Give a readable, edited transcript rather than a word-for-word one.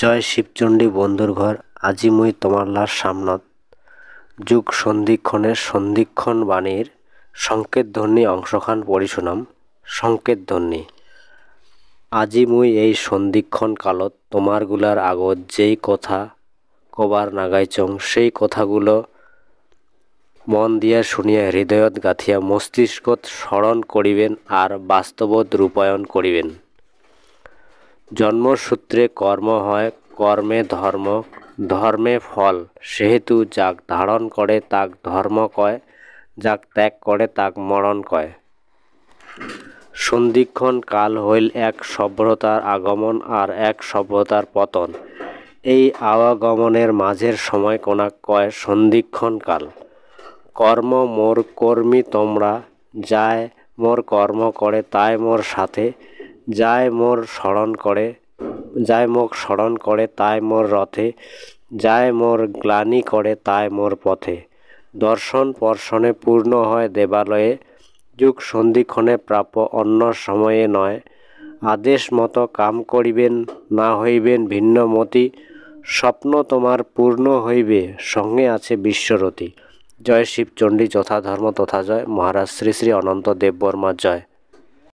জয় শিবচণ্ডী বন্ধুর ঘর। আজি মুই তোমারলার সামনত যুগ সন্ধিক্ষণের সন্ধিক্ষণ বাণীর সংকেত ধ্বনি অংশখান পড়ি শুনাম। সংকেত ধ্বনি। আজি মুই এই সন্ধিক্ষণ কালত তোমারগুলার আগত যেই কথা কবার নাগাইচং সেই কথাগুলো মন দিয়া শুনিয়া হৃদয়ত গাঁথিয়া মস্তিষ্কত স্মরণ করিবেন আর বাস্তবত রূপায়ণ করিবেন। জন্মসূত্রে কর্ম হয়, কর্মে ধর্ম, ধর্মে ফল, সেহেতু যাক ধারণ করে তাক ধর্ম কয়, যাক ত্যাগ করে তাক মরণ কয়। সন্ধিক্ষণ কাল হইল এক সভ্যতার আগমন আর এক সভ্যতার পতন। এই আওয়াগমনের মাঝের সময় কোনাক কয় সন্ধিক্ষণ কাল। কর্ম মোর কর্মী তোমরা, যায় মোর কর্ম করে তাই মোর সাথে, যায় মোক স্মরণ করে তাই মোর রথে, যায় মোর গ্লানি করে তাই মোর পথে। দর্শন পর্শনে পূর্ণ হয় দেবালয়ে, যুগ সন্ধিক্ষণে প্রাপ্য অন্য সময়ে নয়। আদেশ মতো কাম করিবেন, না হইবেন ভিন্নমতি, স্বপ্ন তোমার পূর্ণ হইবে, সঙ্গে আছে বিশ্বরতি। জয় শিবচণ্ডী, যথা ধর্ম তথা জয়। মহারাজ শ্রী শ্রী অনন্ত দেববর্মা জয়।